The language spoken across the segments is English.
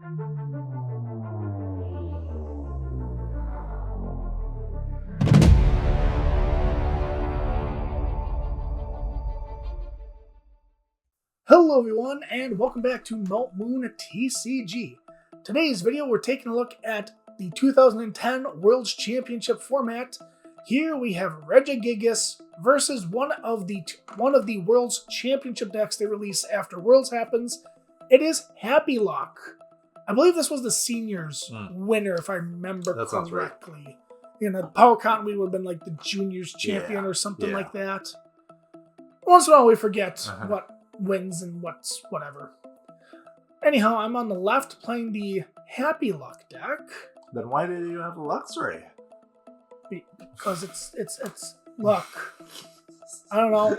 Hello everyone, and welcome back to Mount Moon TCG. Today's video, we're taking a look at the 2010 World's Championship format. Here we have Regigigas versus one of the World's Championship decks they release after Worlds happens. It is Happy Luck. I believe this was the seniors winner, if I remember correctly. Right. You know, the Power Con would have been like the juniors champion or something like that. Once in a while we forget what wins and what's whatever. Anyhow, I'm on the left playing the Happy Luck deck. Then why do you have a Luxray? Because it's luck. I don't know.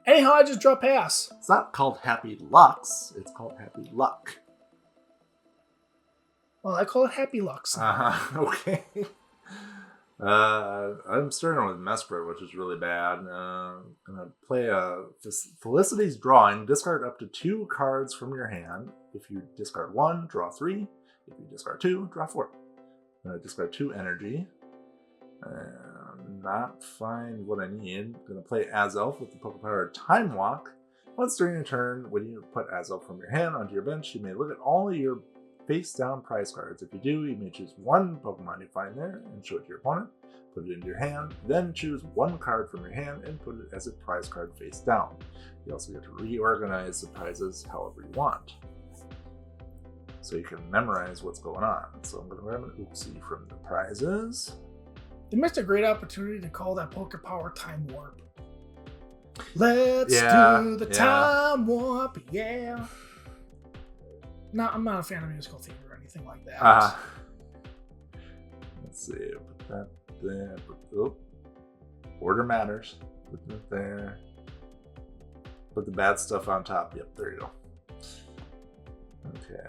Anyhow, I just draw pass. It's not called Happy Lux, it's called Happy Luck. Well, I call it Happy Lux. Okay. I'm starting with Mesprit, which is really bad. I'm going to play Felicity's Drawing. Discard up to 2 cards from your hand. If you discard 1, draw 3. If you discard 2, draw 4. I'm going to discard 2 energy. Not find what I need. I'm going to play Azelf with the Pokepower Time Walk. Once during your turn, when you put Azelf from your hand onto your bench, you may look at all of your face-down prize cards. If you do, you may choose one Pokemon you find there and show it to your opponent, put it into your hand, then choose 1 card from your hand and put it as a prize card face down. You also get to reorganize the prizes however you want, so you can memorize what's going on. So I'm going to grab an Uxie from the prizes. They missed a great opportunity to call that Pokepower Time Warp. Let's do the Time Warp, yeah. No, I'm not a fan of musical theater or anything like that. Let's see. Put that there. Order matters. Put it there. Put the bad stuff on top. Yep, there you go. Okay.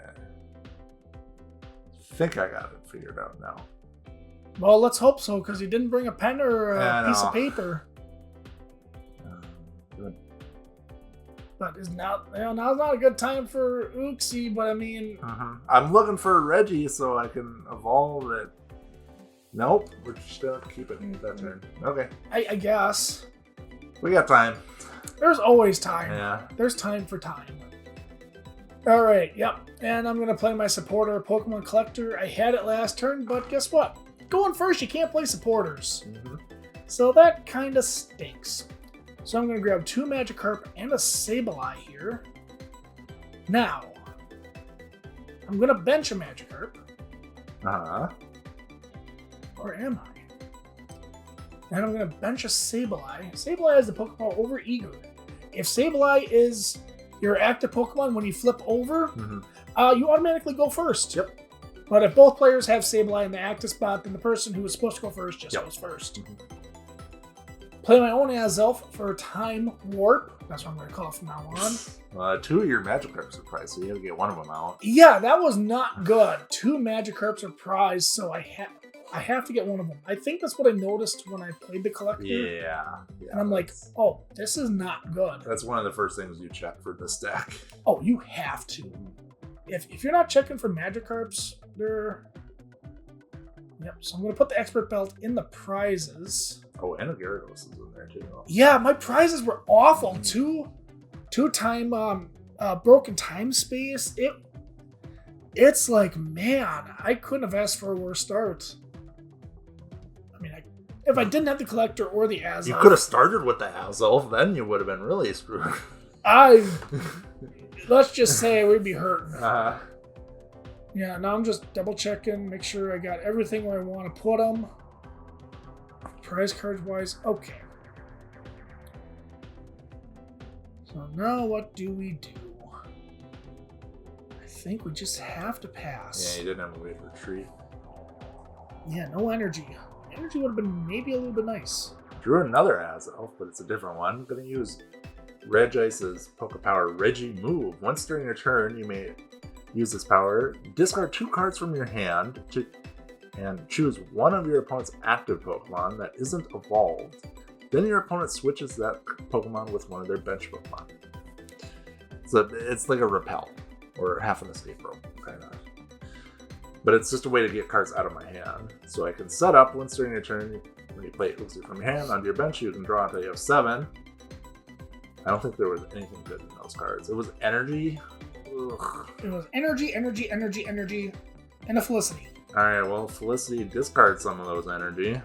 I think I got it figured out now. Well, let's hope so, because he didn't bring a pen or a piece of paper. Good. But now's not a good time for Uxie, but I mean... I'm looking for Reggie so I can evolve it. Nope, we're just going to keep it that turn. Okay. I guess. We got time. There's always time. Yeah. There's time for time. Alright, yep. And I'm going to play my supporter, Pokemon Collector. I had it last turn, but guess what? Going first, you can't play supporters. So that kind of stinks. So I'm going to grab 2 Magikarp and a Sableye here. Now, I'm going to bench a Magikarp. Or am I? And I'm going to bench a Sableye. Sableye has the Pokemon over Eager. If Sableye is your active Pokemon when you flip over, you automatically go first. Yep. But if both players have Sableye in the active spot, then the person who was supposed to go first just goes first. Play my own Azelf for Time Warp. That's what I'm going to call it from now on. 2 of your Magikarps are prized, so you have to get one of them out. Yeah, that was not good. 2 Magikarps are prized, so I have to get one of them. I think that's what I noticed when I played the Collector. Yeah. And I'm like, oh, this is not good. That's one of the first things you check for this deck. Oh, you have to. If you're not checking for Magikarps, they're... Yep, so I'm going to put the Expert Belt in the prizes. Oh, and a Gyarados is in there too. Yeah, my prizes were awful. Two-time broken time space. It's like, man, I couldn't have asked for a worse start. I mean, if I didn't have the Collector or the Azelf... You could have started with the Azelf, then you would have been really screwed. Let's just say we'd be hurting. Yeah, now I'm just double checking, make sure I got everything where I want to put them. Prize cards wise, okay. So now what do we do? I think we just have to pass. Yeah, you didn't have to wait for retreat. Yeah, no energy. Energy would have been maybe a little bit nice. Drew another Azelf, but it's a different one. I'm going to use Regice's Pokepower Regi move. Once during your turn, you may use this power. Discard 2 cards from your hand and choose one of your opponent's active Pokemon that isn't evolved. Then your opponent switches that Pokemon with one of their bench Pokemon. So it's like a repel. or half an escape rope, kind of. But it's just a way to get cards out of my hand. So I can set up once during your turn. When you play Uxie from your hand onto your bench, you can draw until you have 7. I don't think there was anything good in those cards. It was energy. Ugh. It was energy, and a Felicity. Alright, well, Felicity discards some of those energy.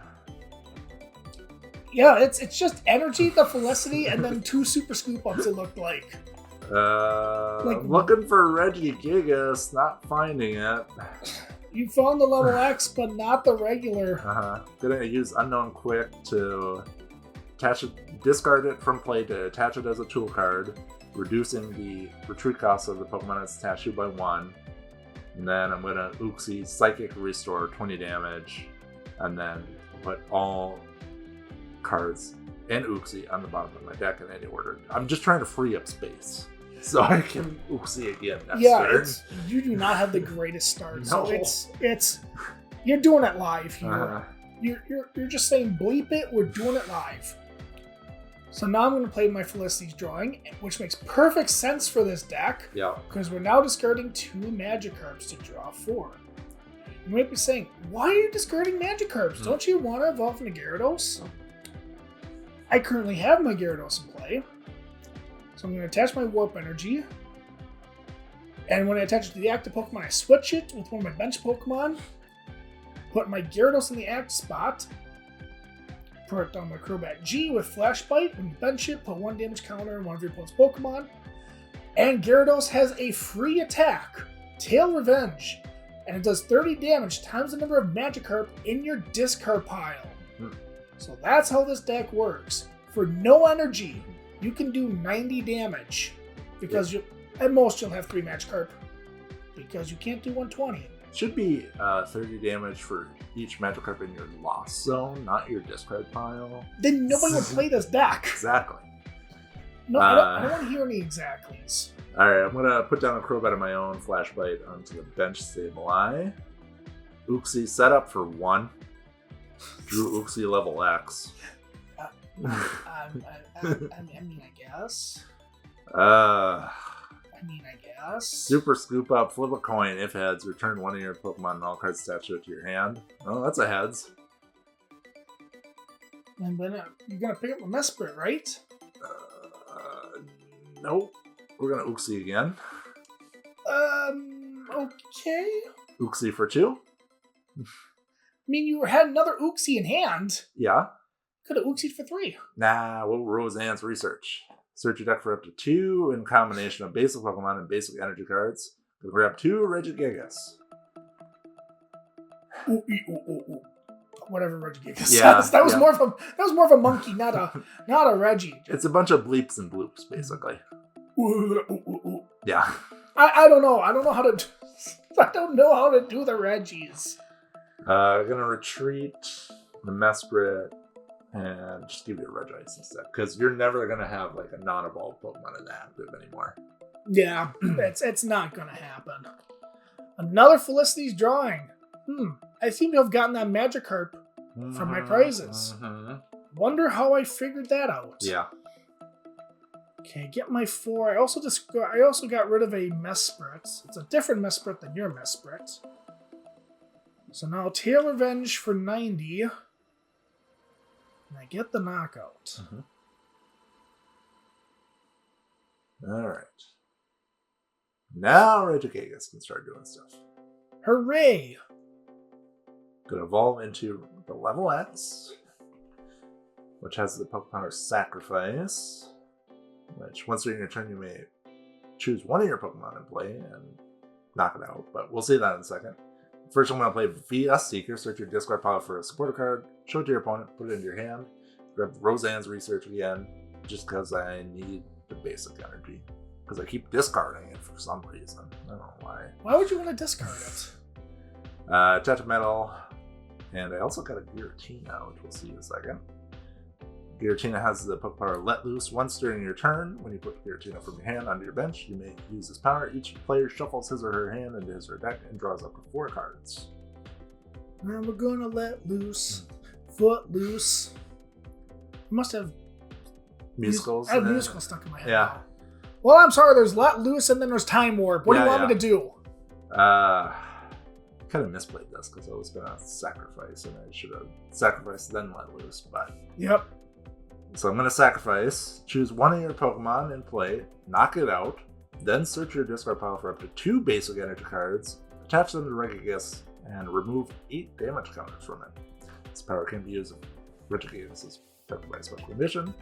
Yeah, it's just energy, the Felicity, and then 2 Super Scoop Ups, it looked like. I'm looking for Regigigas, not finding it. You found the level X, but not the regular. Gonna use Unknown Quick to attach it, discard it from play to attach it as a tool card, reducing the retreat cost of the Pokemon it's attached to by 1. And then I'm gonna Uxie Psychic Restore 20 damage, and then put all cards and Uxie on the bottom of my deck in any order. I'm just trying to free up space so I can Uxie again next turn. You do not have the greatest start. No. So it's you're doing it live here. You're just saying bleep it, we're doing it live. So now I'm going to play my Felicity's drawing, which makes perfect sense for this deck. Yeah. Because we're now discarding 2 Magikarps to draw 4. You might be saying, why are you discarding Magikarps? Don't you want to evolve into Gyarados? I currently have my Gyarados in play. So I'm going to attach my Warp Energy. And when I attach it to the active Pokemon, I switch it with one of my bench Pokemon. Put my Gyarados in the active spot. Put it on my Crobat G with Flash Bite. When you bench it, put 1 damage counter on one of your opponent's Pokemon. And Gyarados has a free attack, Tail Revenge. And it does 30 damage times the number of Magikarp in your discard pile. So that's how this deck works. For no energy, you can do 90 damage. Because at most you'll have 3 Magikarp. Because you can't do 120. Should be 30 damage for each Magikarp in your lost zone, not your discard pile. Then nobody would play this deck. Exactly. No, I don't want to hear any exactlies. Alright, I'm going to put down a Crobat of my own, Flash Bite onto the bench Sableye. Uxie set up for 1. Drew Uxie level X. I mean, I guess. Super Scoop Up, flip a coin. If heads, return 1 of your Pokemon and all cards attached to it to your hand. Oh, that's a heads. And then you're going to pick up a Mesprit, right? Nope. We're going to Uxie again. Okay. Uxie for 2. I mean, you had another Uxie in hand. Yeah. Could have Uxied for 3. Nah, we'll Roseanne's research. Search your deck for up to 2 in combination of basic Pokemon and basic energy cards. Grab 2 Regigigas. Whatever Regigigas Yeah, says. That was more of a monkey, not a Reggie. It's a bunch of bleeps and bloops, basically. Yeah. I don't know. I don't know how to do the Reggies. Gonna retreat the Mesprit and just give you a Regice instead, because you're never gonna have like a non-evolved Pokemon in the active anymore. Yeah, it's not gonna happen. Another Felicity's drawing. I seem to have gotten that Magikarp from my prizes. Wonder how I figured that out. Yeah. Okay, get my 4. I also got rid of a Mesprit. It's a different Mesprit than your Mesprit. So now Tail Revenge for 90. And I get the knockout. Alright. Now Regigigas can start doing stuff. Hooray! Gonna evolve into the level X, which has the Pokemon Sacrifice, which once during your turn you may choose 1 of your Pokemon in play and knock it out, but we'll see that in a second. First I'm going to play VS Seeker. Search your discard pile for a supporter card, show it to your opponent, put it into your hand, grab Roseanne's Research again, just because I need the basic energy. Because I keep discarding it for some reason. I don't know why. Why would you want to discard it? Attach a metal, and I also got a Giratina, which we'll see in a second. Giratina has the Pokemon Let Loose. Once during your turn, when you put Giratina from your hand onto your bench, you may use this power. Each player shuffles his or her hand into his or her deck and draws up to 4 cards. Now we're gonna let loose, foot loose. You must have musicals. I have musicals stuck in my head. Yeah. Well, I'm sorry, there's Let Loose and then there's Time Warp. What do you want me to do? Kind of misplayed this because I was going to sacrifice and I should have sacrificed then Let Loose, but... Yep. So I'm going to sacrifice, choose one of your Pokemon in play, knock it out, then search your discard pile for up to 2 basic energy cards, attach them to Regigigas, and remove 8 damage counters from it. This power can be used if Regigigas is affected by a special condition.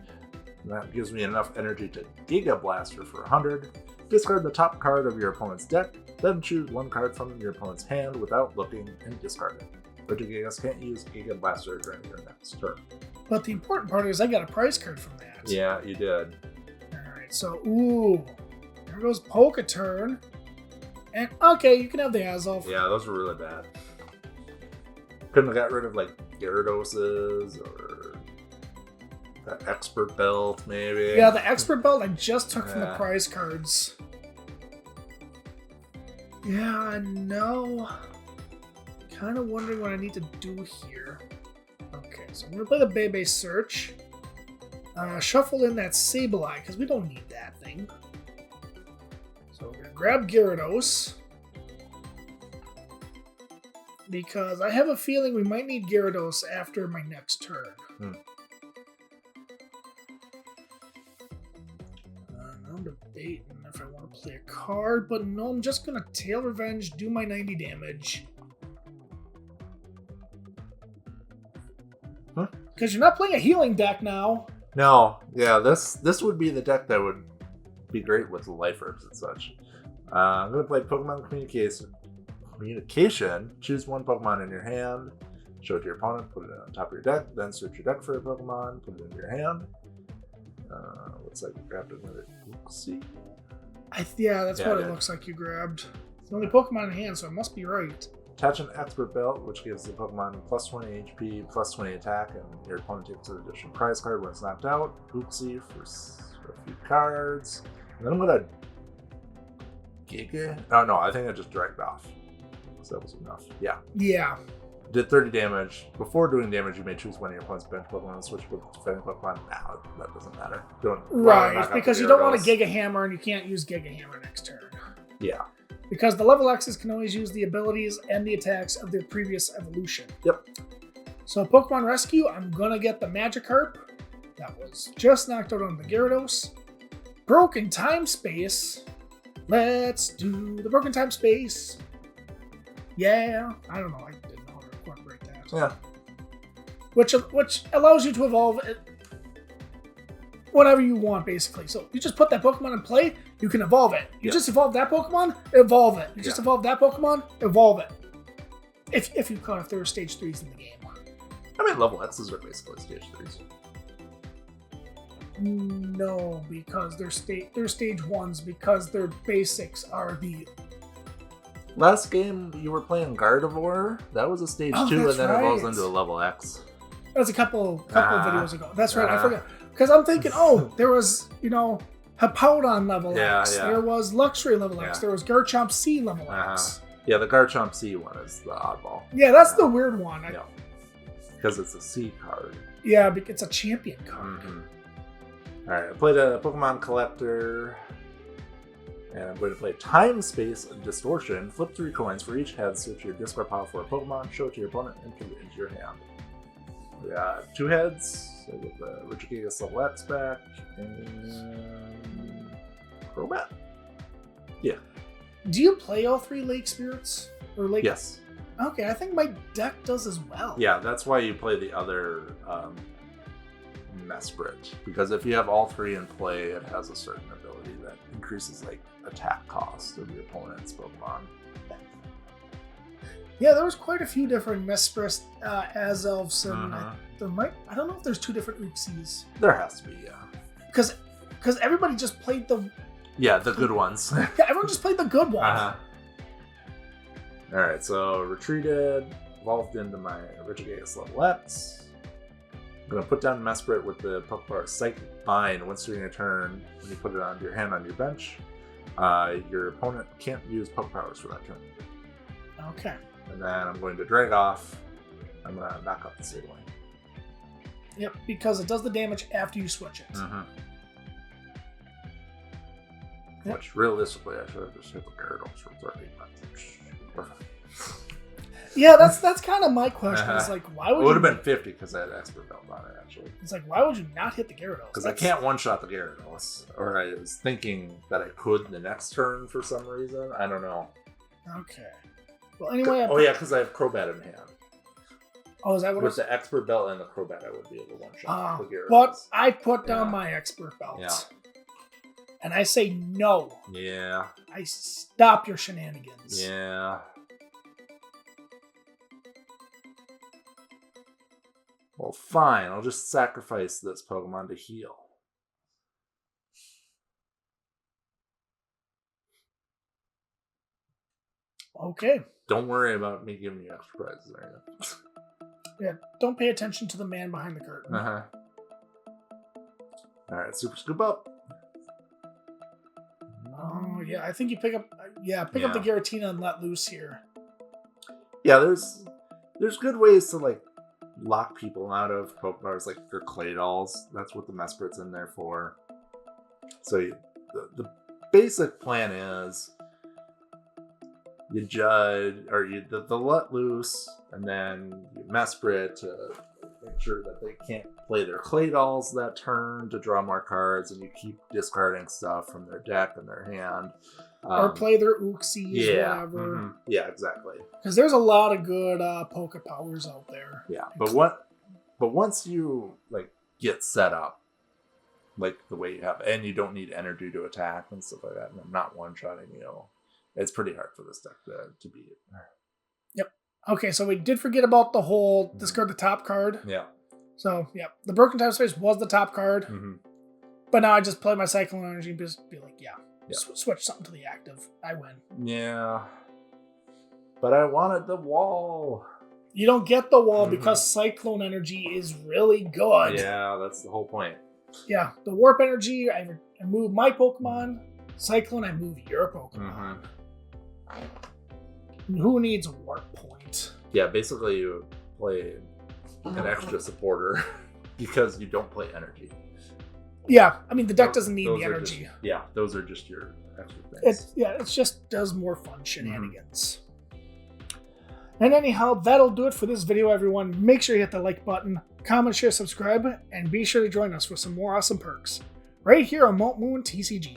And that gives me enough energy to Giga Blaster for 100. Discard the top card of your opponent's deck, then choose 1 card from your opponent's hand without looking and discard it. Regigigas can't use Giga Blaster during your next turn. But the important part is I got a prize card from that. Yeah, you did. Alright, so, ooh. There goes Poketurn. And, okay, you can have the Azelf. Yeah, those were really bad. Couldn't have got rid of, like, Gyaradoses or that Expert Belt, maybe. Yeah, the Expert Belt I just took from the prize cards. Yeah, no. Kind of wondering what I need to do here. Okay, so I'm going to play the Bebe Search. Shuffle in that Sableye, because we don't need that thing. So we're going to grab Gyarados. Because I have a feeling we might need Gyarados after my next turn. I'm debating if I want to play a card, but no, I'm just going to Tail Revenge, do my 90 damage. Because you're not playing a healing deck now. No, yeah, this would be the deck that would be great with Life Herbs and such. I'm going to play Pokemon Communication. Choose 1 Pokemon in your hand, show it to your opponent, put it on top of your deck, then search your deck for a Pokemon, put it in your hand. Looks like you grabbed another Oopsie. Yeah, that's what it looks like you grabbed. It's the only Pokemon in hand, so it must be right. Attach an Expert Belt, which gives the Pokemon plus 20 HP, plus 20 attack, and your opponent takes an additional prize card when it's knocked out. Oopsie for a few cards. And then I'm going to Giga? Oh, no, I think I just dragged off. So that was enough. Yeah. Yeah. Did 30 damage. Before doing damage, you may choose one of your opponent's bench Pokemon and switch with defending Pokemon. Nah, that doesn't matter. Right, because you don't want a Giga Hammer and you can't use Giga Hammer next turn. Yeah. Because the level X's can always use the abilities and the attacks of their previous evolution. Yep. So Pokemon Rescue, I'm going to get the Magikarp. That was just knocked out on the Gyarados. Broken Time Space. Let's do the Broken Time Space. Yeah. I don't know. I didn't know how to incorporate that. Yeah. Which allows you to evolve whatever you want, basically. So you just put that Pokemon in play, you can evolve it. You just evolve that Pokemon, evolve it. You just evolve that Pokemon, evolve it. If you count if there were stage 3s in the game. I mean, level X's are basically stage 3s. No, because they're stage 1s, because their basics are the... Last game, you were playing Gardevoir. That was a stage 2, and then it evolves into a level X. That was a couple of videos ago. That's right, I forgot. Because I'm thinking, there was, Hippowdon level X. Yeah. There was Luxury level X. There was Garchomp C level X. Yeah, the Garchomp C one is the oddball. Yeah, that's the weird one. Yeah. Because it's a C card. Yeah, it's a champion card. Alright, I played a Pokemon Collector. And I'm going to play Time Space Distortion. Flip 3 coins for each head. Search your discard pile for a Pokemon. Show it to your opponent and put it into your hand. We got 2 heads. So I get the Regigigas level X back. And Crobat? Yeah. Do you play all 3 Lake Spirits? Or Lake? Yes. Okay, I think my deck does as well. Yeah, that's why you play the other Mesprit. Because if you have all 3 in play, it has a certain ability that increases attack cost of your opponent's Pokemon. Yeah, there was quite a few different Mesprit Azelfs, and I don't know if there's 2 different Oopsies. There has to be, yeah. Because everybody just played the... Yeah, the good ones. Yeah, everyone just played the good one. Alright, so retreated, evolved into my Regigigas level X. I'm going to put down Mesprit with the Pokepower Psychic Bind. Once during a turn, when you put it onto your hand on your bench, your opponent can't use Pokepowers for that turn. Okay. And then I'm going to drag off. I'm going to knock out the Sableye. Yep, because it does the damage after you switch it. Yep. Which realistically, I should have just hit the Gyarados for 30. But Yeah, that's kind of my question. It's like, why would it would have been 50 because I had expert belt on it, actually. It's like, why would you not hit the Gyarados? Because I can't one-shot the Gyarados. Or I was thinking that I could the next turn for some reason. I don't know. Okay. Well, anyway. Oh, yeah, because I have Crobat in hand. Oh, is that what With the expert belt and the Crobat, I would be able to one-shot the Gyarados. But I put down my expert belt. Yeah. And I say no. Yeah. I stop your shenanigans. Yeah. Well, fine. I'll just sacrifice this Pokemon to heal. Okay. Don't worry about me giving you extra prizes or anything. Yeah, don't pay attention to the man behind the curtain. Uh-huh. Alright, Super Scoop up. Oh, yeah, I think you pick up up the Giratina and let loose here. Yeah, there's good ways to, like, lock people out of Pokebars, like your Clay Dolls. That's what the Mesprit's in there for. So the basic plan is you judge, or the let loose, and then you Mesprit to make sure that they can't play their Clay Dolls that turn to draw more cards, and you keep discarding stuff from their deck and their hand. Or play their Uxies, whatever. Mm-hmm. Yeah, exactly. Because there's a lot of good Poke Powers out there. Yeah, but once you like get set up, like the way you have, and you don't need energy to attack and stuff like that, and I'm not one-shotting you, it's pretty hard for this deck to beat it. Yep. Okay, so we did forget about the whole discard the top card. Yeah. So, yeah, the Broken Time Space was the top card. Mm-hmm. But now I just play my Cyclone Energy and just be like, Yeah. Switch something to the active. I win. Yeah. But I wanted the wall. You don't get the wall because Cyclone Energy is really good. Yeah, that's the whole point. Yeah, the Warp Energy, I move my Pokemon. Cyclone, I move your Pokemon. And who needs a Warp Point? Yeah, basically you play an extra supporter because you don't play energy. Yeah, I mean, the deck doesn't need the energy. Those are just your extra things. It just does more fun shenanigans. And anyhow, that'll do it for this video, everyone. Make sure you hit the like button, comment, share, subscribe, and be sure to join us for some more awesome perks right here on Mount Moon TCG.